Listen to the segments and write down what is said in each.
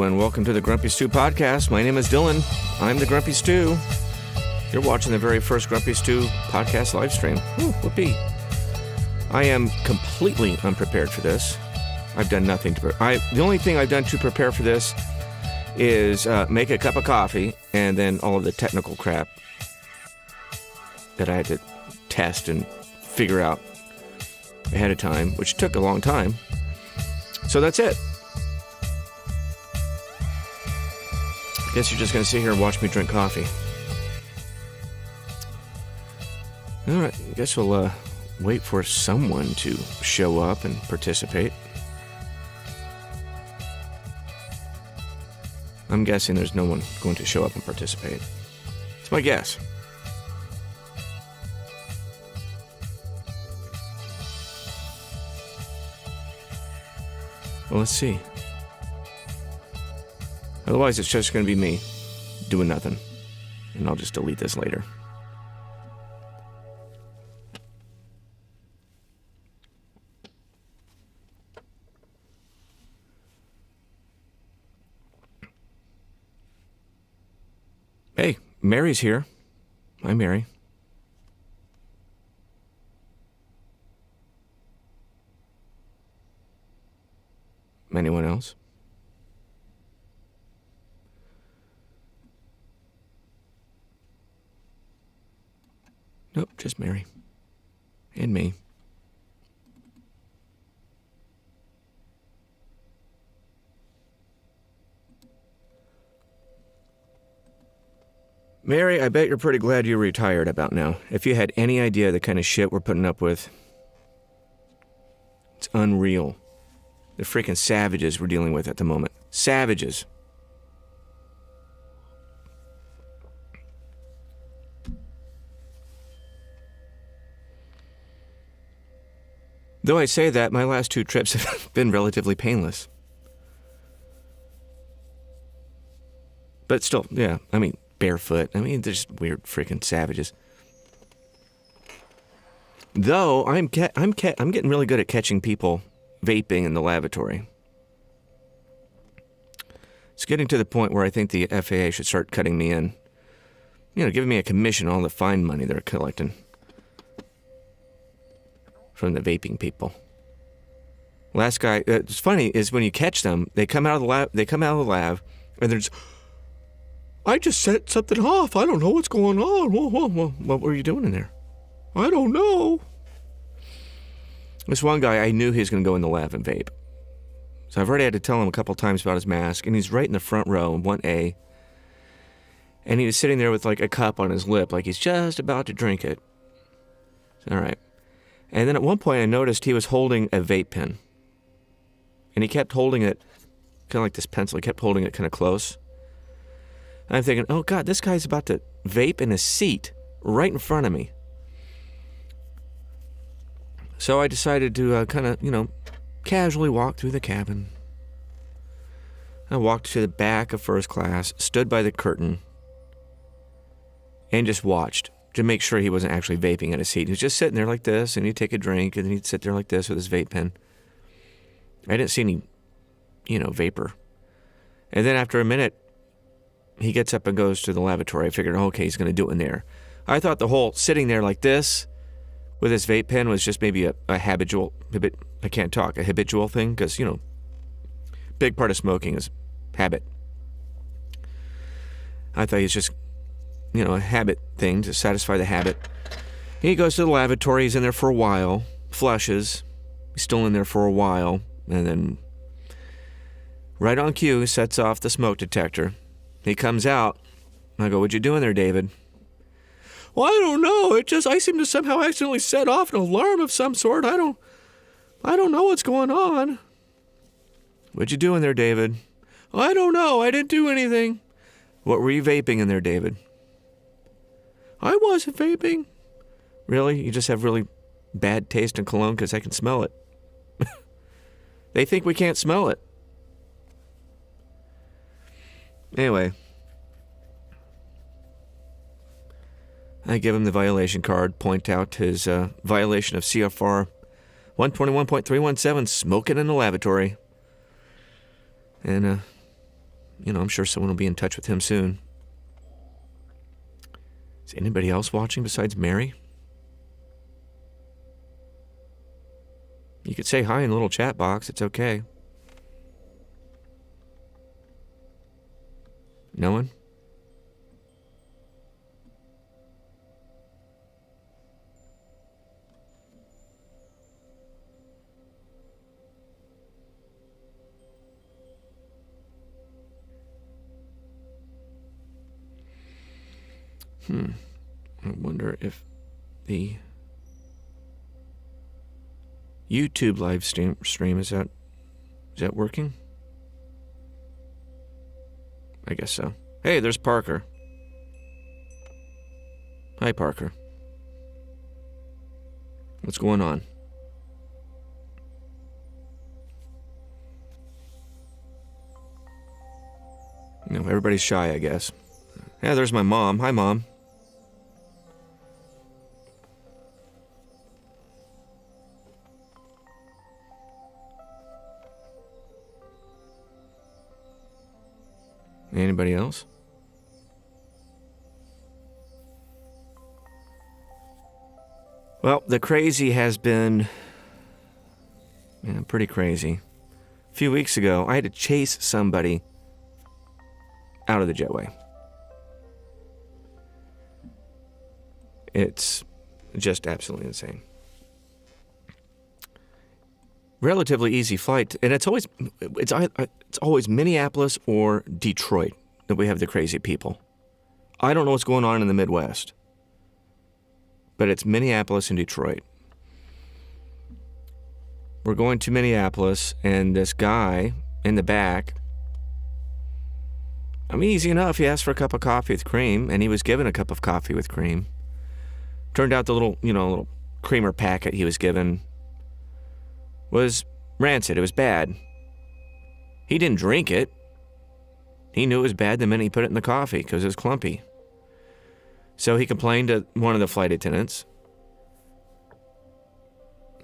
Hello, and welcome to the Grumpy Stew podcast. My name is Dylan. I'm the Grumpy Stew. You're watching the very first Grumpy Stew podcast live stream. Ooh, whoopee. I am completely unprepared for this. I've done nothing to prepare. The only thing I've done to prepare for this is make a cup of coffee and then all of the technical crap that I had to test and figure out ahead of time, which took a long time. So that's it. I guess you're just going to sit here and watch me drink coffee. All right, I guess we'll wait for someone to show up and participate. I'm guessing there's no one going to show up and participate. It's my guess. Well, let's see. Otherwise, it's just going to be me doing nothing. And I'll just delete this later. Hey, Mary's here. Hi, Mary. Anyone else? Nope, just Mary. And me. Mary, I bet you're pretty glad you're retired about now. If you had any idea the kind of shit we're putting up with, it's unreal. The freaking savages we're dealing with at the moment. Savages. Though I say that, my last 2 trips have been relatively painless. But still, yeah, I mean, barefoot. I mean, they're just weird freaking savages. Though, I'm getting really good at catching people vaping in the lavatory. It's getting to the point where I think the FAA should start cutting me in. You know, giving me a commission on all the fine money they're collecting from the vaping people. Last guy, it's funny is when you catch them, they come out of the lab, and they're just, I just set something off. I don't know what's going on. What were you doing in there? I don't know. This one guy, I knew he was going to go in the lab and vape. So I've already had to tell him a couple times about his mask, and he's right in the front row in 1A. And he was sitting there with like a cup on his lip, like he's just about to drink it. All right. And then at one point I noticed he was holding a vape pen. And he kept holding it, kind of like this pencil, he kept holding it kind of close. And I'm thinking, oh God, this guy's about to vape in a seat right in front of me. So I decided to kind of, casually walk through the cabin. I walked to the back of first class, stood by the curtain, and just watched to make sure he wasn't actually vaping in a seat. He was just sitting there like this, and he'd take a drink, and then he'd sit there like this with his vape pen. I didn't see any, vapor. And then after a minute, he gets up and goes to the lavatory. I figured, okay, he's going to do it in there. I thought the whole sitting there like this with his vape pen was just maybe a habitual thing, because, big part of smoking is habit. I thought he's just, a habit thing to satisfy the habit. He goes to the lavatory, he's in there for a while, flushes, he's still in there for a while, and then right on cue, sets off the smoke detector. He comes out, I go, what you doing there, David? Well, I don't know, I seem to somehow accidentally set off an alarm of some sort. I don't know what's going on. What you doing there, David? I don't know, I didn't do anything. What were you vaping in there, David? I wasn't vaping. Really? You just have really bad taste in cologne because I can smell it. They think we can't smell it. Anyway. I give him the violation card, point out his violation of CFR 121.317, smoking in the lavatory. And I'm sure someone will be in touch with him soon. Is anybody else watching besides Mary? You could say hi in the little chat box. It's okay. No one? I wonder if the YouTube live stream is that working? I guess so. Hey, there's Parker. Hi, Parker. What's going on? Everybody's shy, I guess. Yeah, there's my mom. Hi, Mom. Anybody else? Well, the crazy has been pretty crazy. A few weeks ago, I had to chase somebody out of the jetway. It's just absolutely insane. Relatively easy flight, and it's always Minneapolis or Detroit that we have the crazy people. I don't know what's going on in the Midwest, but it's Minneapolis and Detroit. We're going to Minneapolis, and this guy in the back, easy enough. He asked for a cup of coffee with cream, and he was given a cup of coffee with cream. Turned out the little creamer packet he was given was rancid. It was bad. He didn't drink it. He knew it was bad the minute he put it in the coffee because it was clumpy. So he complained to one of the flight attendants.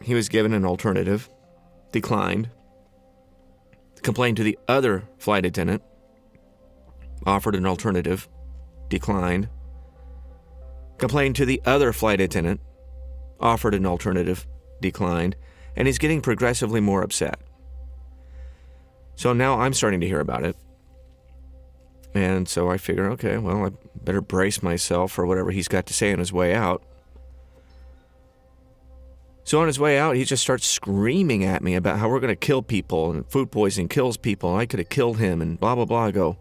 He was given an alternative, declined. Complained to the other flight attendant, offered an alternative, declined. Complained to the other flight attendant, offered an alternative, declined. And he's getting progressively more upset. So now I'm starting to hear about it. And so I figure, okay, well, I better brace myself for whatever he's got to say on his way out. So on his way out, he just starts screaming at me about how we're going to kill people and food poisoning kills people and I could have killed him and blah, blah, blah. I go,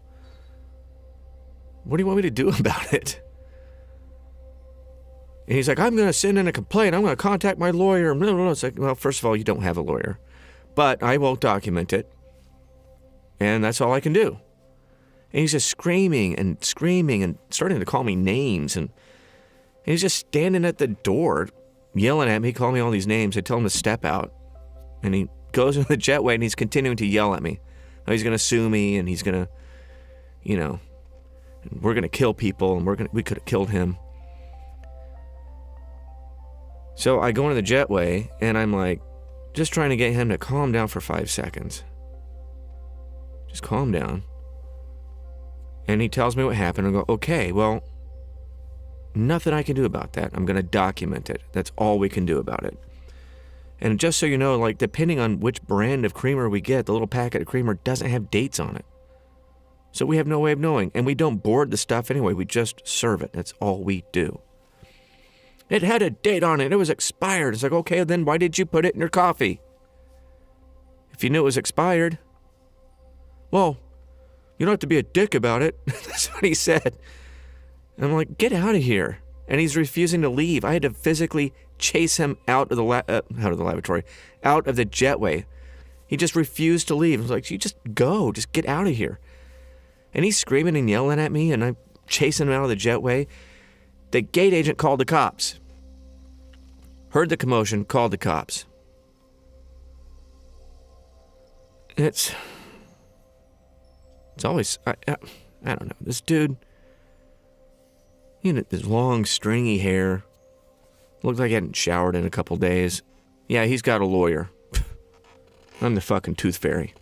what do you want me to do about it? And he's like, I'm going to send in a complaint. I'm going to contact my lawyer. It's like, well, first of all, you don't have a lawyer. But I will document it. And that's all I can do. And he's just screaming and starting to call me names. And he's just standing at the door, yelling at me, calling me all these names. I tell him to step out. And he goes into the jetway and he's continuing to yell at me. Now he's going to sue me and he's going to, we're going to kill people and we could have killed him. So I go into the jetway, and I'm like, just trying to get him to calm down for 5 seconds. Just calm down. And he tells me what happened, and I go, okay, well, nothing I can do about that. I'm going to document it. That's all we can do about it. And just so you know, depending on which brand of creamer we get, the little packet of creamer doesn't have dates on it. So we have no way of knowing. And we don't board the stuff anyway. We just serve it. That's all we do. It had a date on it. It was expired. It's like, okay, then why did you put it in your coffee? If you knew it was expired. Well, you don't have to be a dick about it. That's what he said. And I'm like, get out of here. And he's refusing to leave. I had to physically chase him out of the lavatory, out of the jetway. He just refused to leave. I was like, you just go. Just get out of here. And he's screaming and yelling at me, and I'm chasing him out of the jetway. The gate agent called the cops. Heard the commotion, called the cops. It's always, I don't know. This dude, this long, stringy hair. Looked like he hadn't showered in a couple days. Yeah, he's got a lawyer. I'm the fucking tooth fairy.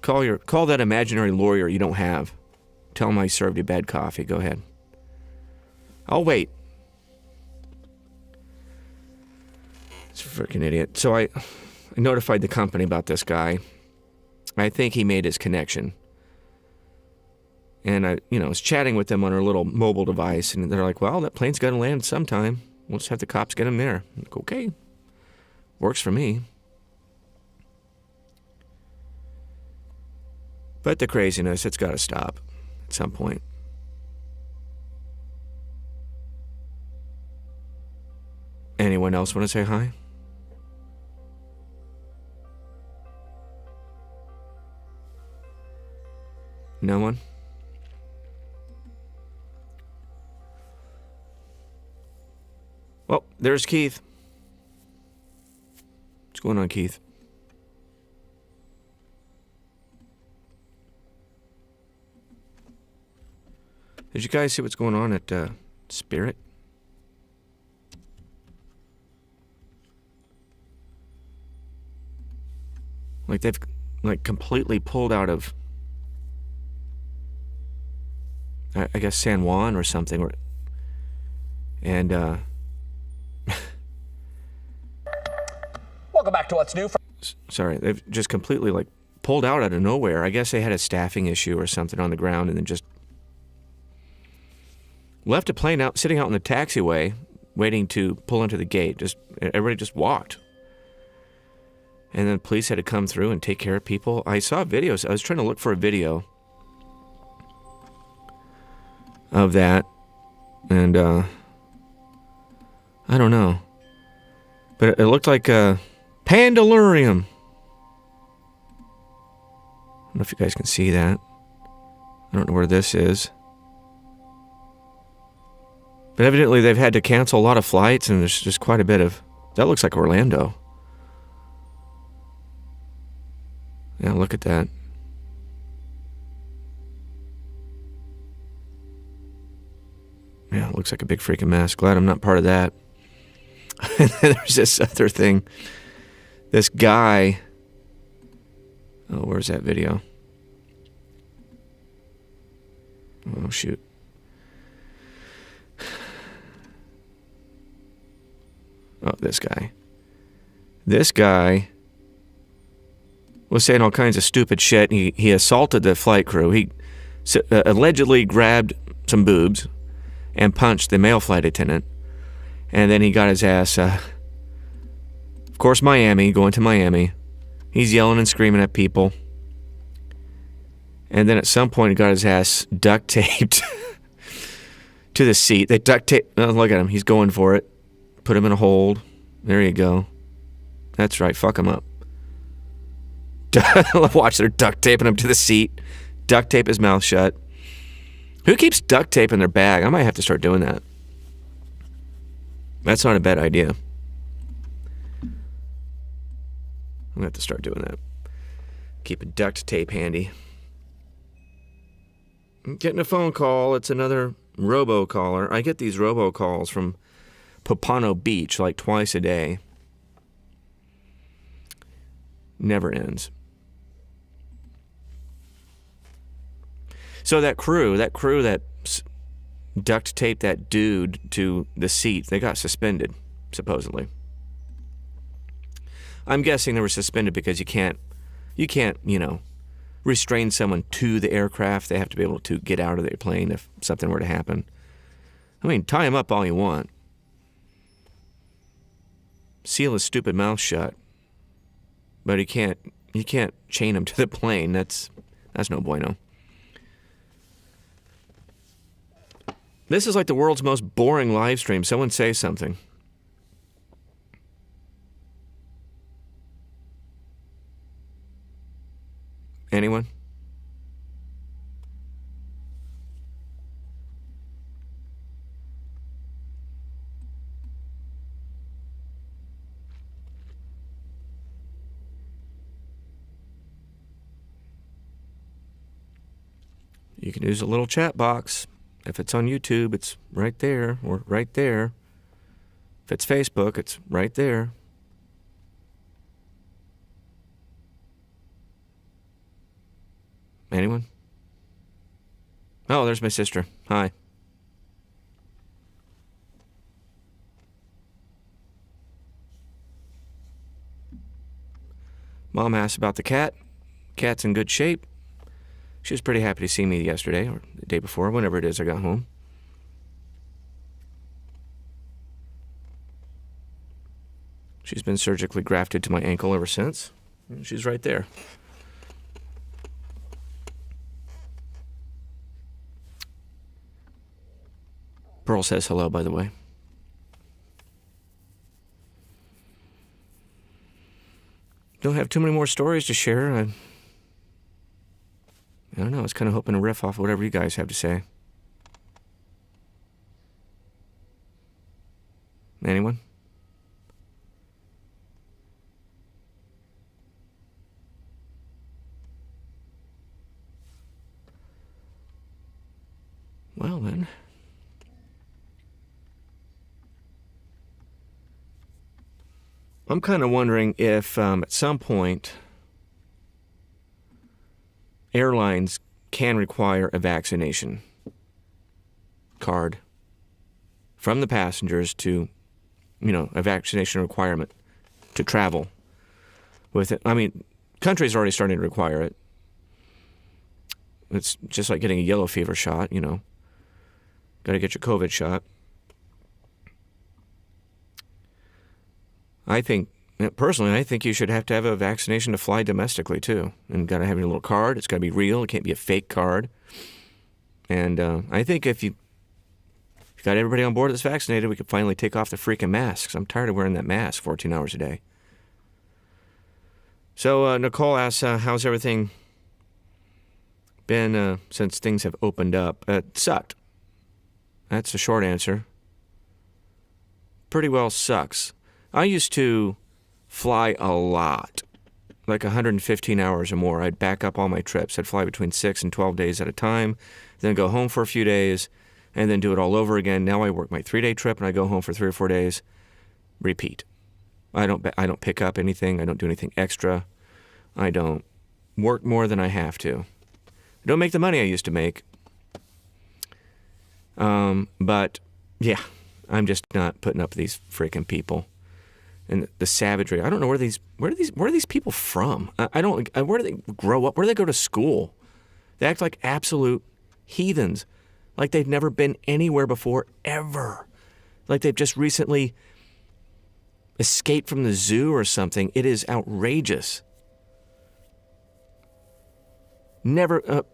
Call that imaginary lawyer you don't have. Tell him I served you bad coffee. Go ahead. I'll wait. It's a freaking idiot. So I notified the company about this guy. I think he made his connection. And I was chatting with them on our little mobile device, and they're like, well, that plane's got to land sometime. We'll just have the cops get him there. I'm like, okay. Works for me. But the craziness, it's got to stop at some point. Anyone else want to say hi? No one? Well, there's Keith. What's going on, Keith? Did you guys see what's going on at Spirit? Like they've completely pulled out of, I guess, San Juan or something, and welcome back to What's New. Sorry, they've just completely pulled out of nowhere. I guess they had a staffing issue or something on the ground, and then just left a plane sitting out in the taxiway, waiting to pull into the gate. Everybody just walked. And then police had to come through and take care of people. I saw videos. I was trying to look for a video of that. And, I don't know. But it looked like a Pandalurium. I don't know if you guys can see that. I don't know where this is. But evidently they've had to cancel a lot of flights, and there's just quite a bit of... That looks like Orlando. Yeah, look at that. Yeah, it looks like a big freaking mess. Glad I'm not part of that. And then there's this other thing. This guy... Oh, where's that video? Oh, shoot. Oh, this guy. This guy was saying all kinds of stupid shit. He assaulted the flight crew. He allegedly grabbed some boobs and punched the male flight attendant. And then he got his ass, of course, going to Miami. He's yelling and screaming at people. And then at some point he got his ass duct taped to the seat. They duct taped, look at him, he's going for it. Put him in a hold. There you go. That's right, fuck him up. Watch, they're duct taping him to the seat. Duct tape his mouth shut. Who keeps duct tape in their bag? I might have to start doing that. That's not a bad idea. I'm gonna have to start doing that. Keep a duct tape handy. I'm getting a phone call. It's another robocaller. I get these robocalls from Pompano Beach twice a day. Never ends. So that crew that duct taped that dude to the seat, they got suspended, supposedly. I'm guessing they were suspended because you can't, restrain someone to the aircraft. They have to be able to get out of the plane if something were to happen. I mean, tie him up all you want. Seal his stupid mouth shut. But you can't chain him to the plane. That's no bueno. This is like the world's most boring live stream. Someone say something. Anyone? You can use a little chat box. If it's on YouTube, it's right there, or right there. If it's Facebook, it's right there. Anyone? Oh, there's my sister. Hi. Mom asked about the cat. Cat's in good shape. She was pretty happy to see me yesterday, or the day before, whenever it is I got home. She's been surgically grafted to my ankle ever since. She's right there. Pearl says hello, by the way. Don't have too many more stories to share. I don't know. I was kind of hoping to riff off whatever you guys have to say. Anyone? Well, then. I'm kind of wondering if at some point airlines can require a vaccination card from the passengers to, a vaccination requirement to travel with it. I mean, countries are already starting to require it. It's just like getting a yellow fever shot, Got to get your COVID shot. Personally, I think you should have to have a vaccination to fly domestically, too. And got to have your little card. It's got to be real. It can't be a fake card. And I think if you got everybody on board that's vaccinated, we could finally take off the freaking masks. I'm tired of wearing that mask 14 hours a day. So Nicole asks, how's everything been since things have opened up? It sucked. That's the short answer. Pretty well sucks. I used to fly a lot, like 115 hours or more. I'd back up all my trips. I'd fly between 6 and 12 days at a time, then go home for a few days, and then do it all over again. Now I work my 3-day trip, and I go home for 3 or 4 days, repeat. I don't pick up anything. I don't do anything extra. I don't work more than I have to. I don't make the money I used to make. But yeah, I'm just not putting up with these freaking people and the savagery. I don't know where are these people from? Where do they grow up? Where do they go to school? They act like absolute heathens, like they've never been anywhere before ever, like they've just recently escaped from the zoo or something. It is outrageous. Never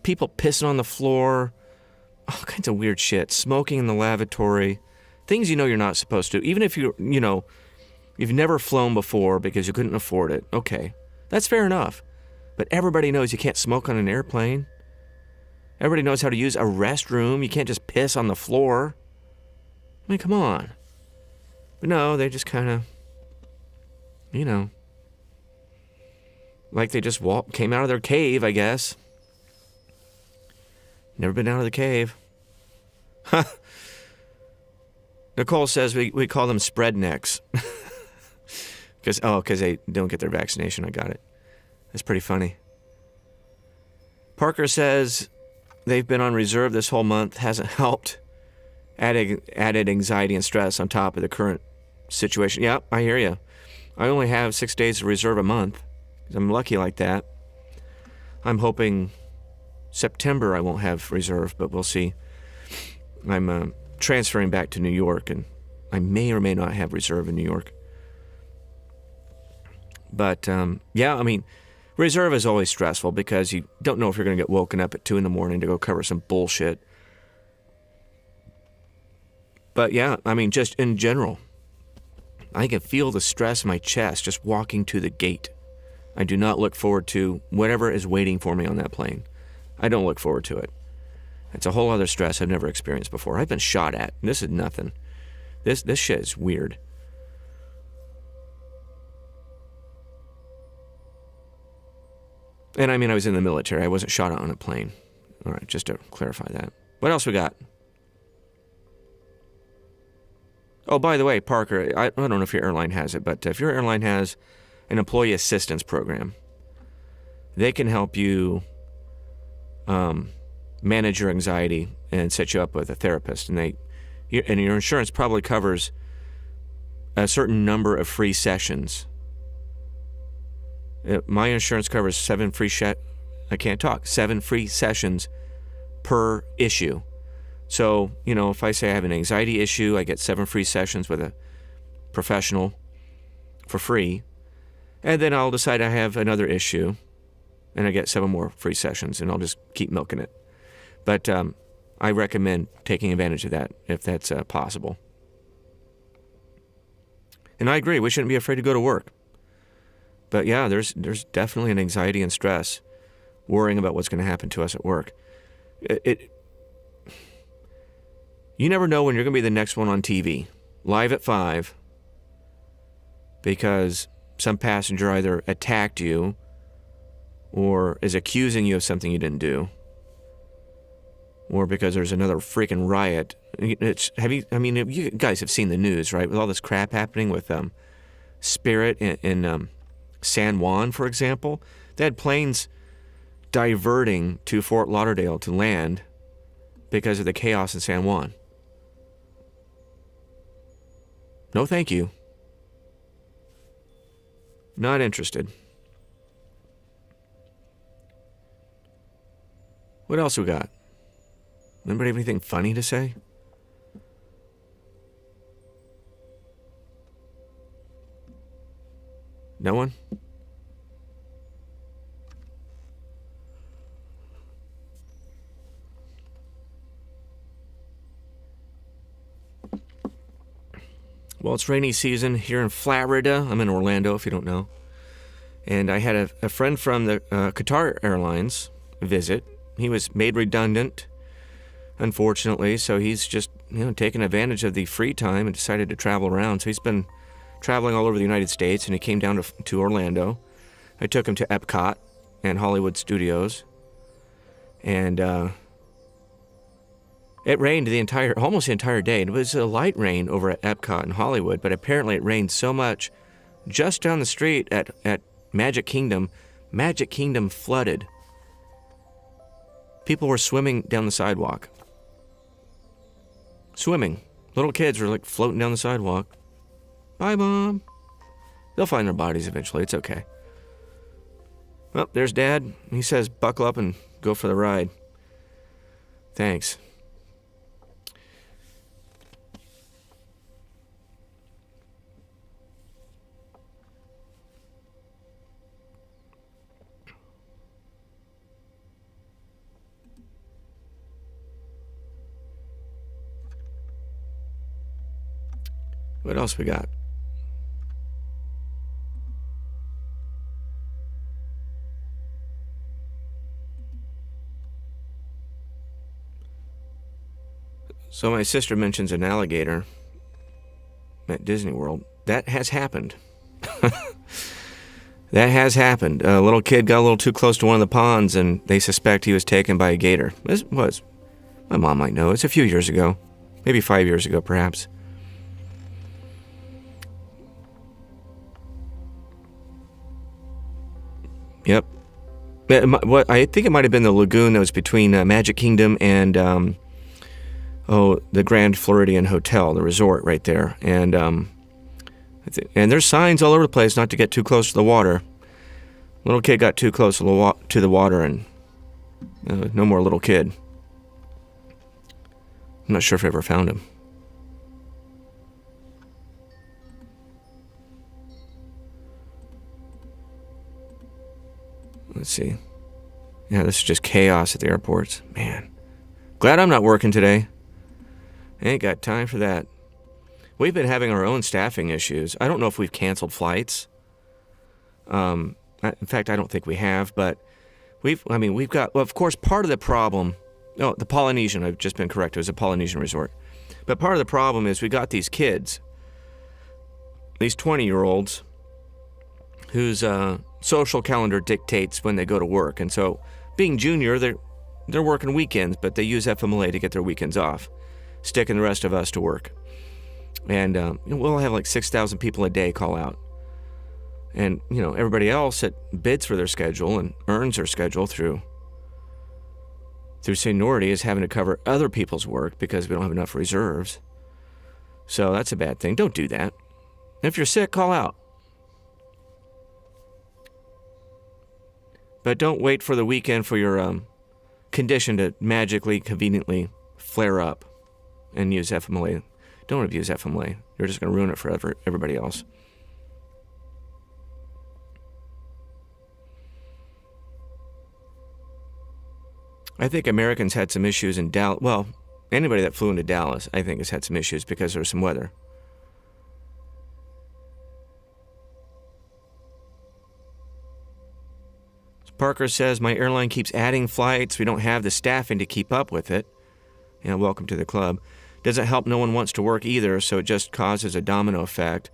people pissing on the floor. All kinds of weird shit. Smoking in the lavatory. Things you're not supposed to. Even if you've never flown before because you couldn't afford it. Okay, that's fair enough. But everybody knows you can't smoke on an airplane. Everybody knows how to use a restroom. You can't just piss on the floor. I mean, come on. But no, they just kind of, like they just came out of their cave, I guess. Never been out of the cave. Nicole says we call them spread necks. Because they don't get their vaccination. I got it. That's pretty funny. Parker says they've been on reserve this whole month. Hasn't helped. Added anxiety and stress on top of the current situation. Yeah, I hear you. I only have 6 days of reserve a month. I'm lucky like that. I'm hoping September I won't have reserve, but we'll see. I'm transferring back to New York, and I may or may not have reserve in New York. But, yeah, I mean, reserve is always stressful because you don't know if you're going to get woken up at 2 a.m. to go cover some bullshit. But, yeah, I mean, just in general, I can feel the stress in my chest just walking to the gate. I do not look forward to whatever is waiting for me on that plane. I don't look forward to it. It's a whole other stress I've never experienced before. I've been shot at. This is nothing. This shit is weird. And I mean, I was in the military. I wasn't shot at on a plane. All right, just to clarify that. What else we got? Oh, by the way, Parker, I don't know if your airline has it, but if your airline has an employee assistance program, they can help you manage your anxiety and set you up with a therapist. And your insurance probably covers a certain number of free sessions. My insurance covers 7 free sessions per issue. So, if I say I have an anxiety issue, I get 7 free sessions with a professional for free. And then I'll decide I have another issue and I get 7 more free sessions, and I'll just keep milking it. But I recommend taking advantage of that if that's possible. And I agree, we shouldn't be afraid to go to work. But yeah, there's definitely an anxiety and stress worrying about what's going to happen to us at work. You never know when you're going to be the next one on TV, live at 5, because some passenger either attacked you or is accusing you of something you didn't do, or because there's another freaking riot. You guys have seen the news, right? With all this crap happening with Spirit in San Juan, for example. They had planes diverting to Fort Lauderdale to land because of the chaos in San Juan. No, thank you. Not interested. What else we got? Anybody have anything funny to say? No one? Well, it's rainy season here in Florida. I'm in Orlando, if you don't know. And I had a friend from the Qatar Airlines visit. He was made redundant, unfortunately, so he's just taking advantage of the free time and decided to travel around. So he's been traveling all over the United States, and he came down to Orlando. I took him to Epcot and Hollywood Studios, and it rained almost the entire day. It was a light rain over at Epcot and Hollywood, but apparently it rained so much just down the street at Magic Kingdom. Magic Kingdom flooded. People were swimming down the sidewalk. Swimming. Little kids were floating down the sidewalk. Bye, Mom. They'll find their bodies eventually. It's okay. Well, there's Dad. He says buckle up and go for the ride. Thanks. What else we got? So my sister mentions an alligator at Disney World. That has happened. That has happened. A little kid got a little too close to one of the ponds, and they suspect he was taken by a gator. My mom might know. It's a few years ago. Maybe 5 years ago, perhaps. Yep. I think it might have been the lagoon that was between Magic Kingdom and the Grand Floridian Hotel, the resort right there. And there's signs all over the place not to get too close to the water. Little kid got too close to the water, and no more little kid. I'm not sure if I ever found him. Let's see. Yeah, this is just chaos at the airports. Man. Glad I'm not working today. Ain't got time for that. We've been having our own staffing issues. I don't know if we've canceled flights. In fact, I don't think we have, but we've got, well, of course, part of the problem, the Polynesian, I've just been correct, it was a Polynesian resort. But part of the problem is we got these kids, these 20-year-olds, whose social calendar dictates when they go to work. And so, being junior, they're working weekends, but they use FMLA to get their weekends off, sticking the rest of us to work. And we'll have like 6,000 people a day call out. And, everybody else that bids for their schedule and earns their schedule through through seniority is having to cover other people's work because we don't have enough reserves. So that's a bad thing. Don't do that. If you're sick, call out. But don't wait for the weekend for your condition to magically, conveniently flare up and use FMLA. Don't abuse FMLA. You're just going to ruin it for everybody else. I think Americans had some issues in Dallas. Well, anybody that flew into Dallas, I think, has had some issues because there was some weather. Parker says, my airline keeps adding flights. We don't have the staffing to keep up with it. Yeah, welcome to the club. Doesn't help no one wants to work either, so it just causes a domino effect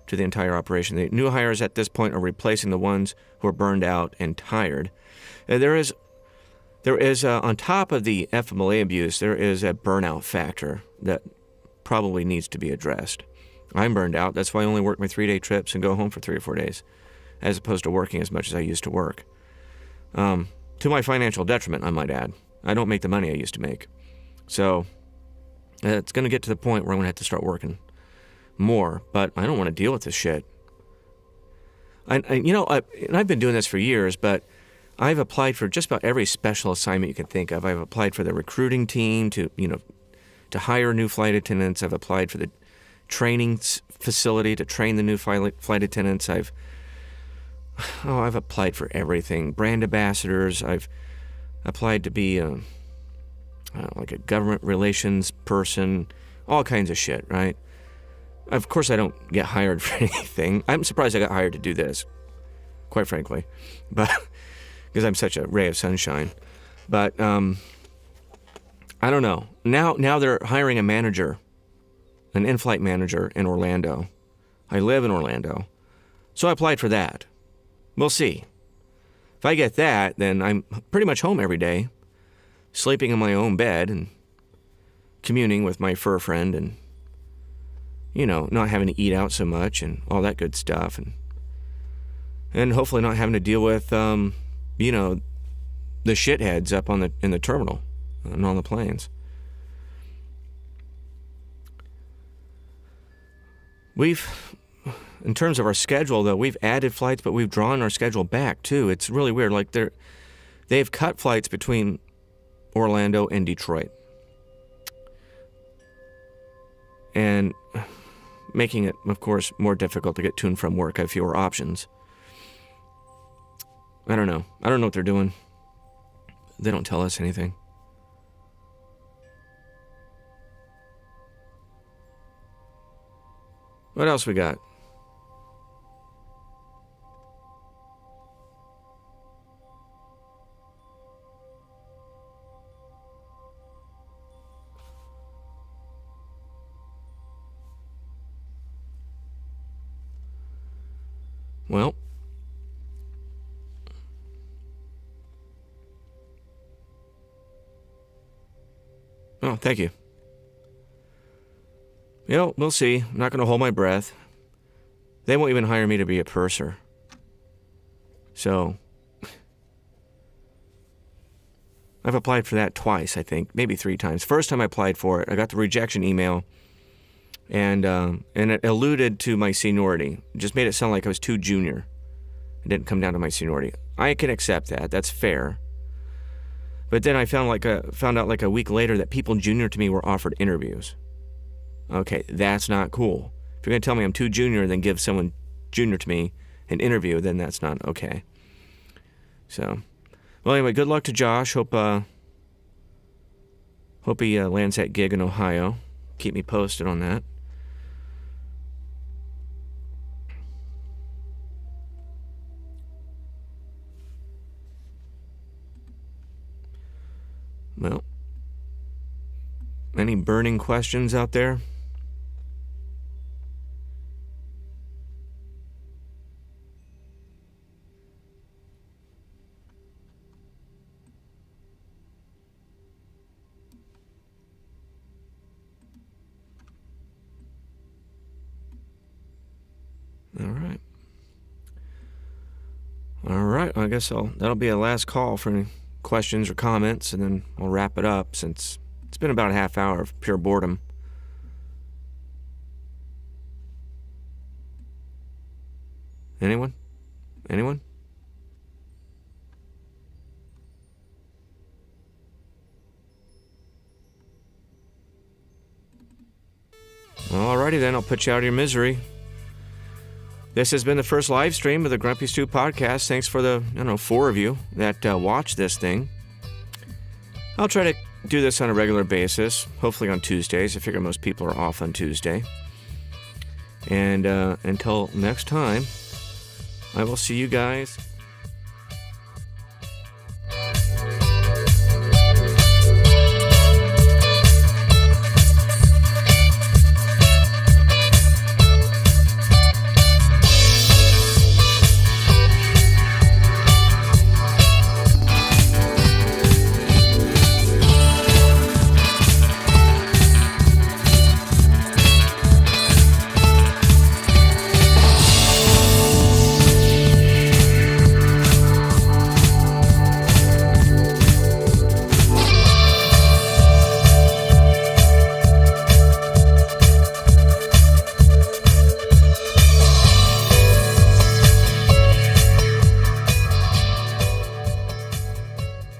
to the entire operation. The new hires at this point are replacing the ones who are burned out and tired. There is on top of the FMLA abuse, there is a burnout factor that probably needs to be addressed. I'm burned out. That's why I only work my 3-day trips and go home for 3 or 4 days, as opposed to working as much as I used to work. To my financial detriment, I might add. I don't make the money I used to make. So it's going to get to the point where I'm going to have to start working more, but I don't want to deal with this shit. I've been doing this for years, but I've applied for just about every special assignment you can think of. I've applied for the recruiting team to hire new flight attendants. I've applied for the training facility to train the new flight attendants. I've applied for everything. Brand ambassadors. I've applied to be like a government relations person. All kinds of shit, right? Of course, I don't get hired for anything. I'm surprised I got hired to do this, quite frankly, but because I'm such a ray of sunshine. But I don't know. Now they're hiring a manager, an in-flight manager in Orlando. I live in Orlando, so I applied for that. We'll see. If I get that, then I'm pretty much home every day, sleeping in my own bed and communing with my fur friend and, not having to eat out so much and all that good stuff. And hopefully not having to deal with, the shitheads up in the terminal and on the planes. In terms of our schedule, though, we've added flights, but we've drawn our schedule back, too. It's really weird. Like, they've cut flights between Orlando and Detroit. And making it, of course, more difficult to get to and from work. I have fewer options. I don't know. I don't know what they're doing. They don't tell us anything. What else we got? Well, oh, thank you. We'll see. I'm not going to hold my breath. They won't even hire me to be a purser. So, I've applied for that twice, I think, maybe 3 times. First time I applied for it, I got the rejection email, and it alluded to my seniority. It just made it sound like I was too junior. It didn't come down to my seniority. I can accept that. That's fair. But then I found out like a week later that people junior to me were offered interviews. Okay, that's not cool. If you're going to tell me I'm too junior, then give someone junior to me an interview, then that's not okay. So, well, anyway, good luck to Josh. Hope he lands that gig in Ohio. Keep me posted on that. Well, any burning questions out there? All right. I guess that'll be a last call for any questions or comments, and then I'll wrap it up since it's been about a half hour of pure boredom. Anyone? Anyone? Well, alrighty then, I'll put you out of your misery. This has been the first live stream of the Grumpy Stew podcast. Thanks for the, 4 of you that watch this thing. I'll try to do this on a regular basis, hopefully on Tuesdays. I figure most people are off on Tuesday. And until next time, I will see you guys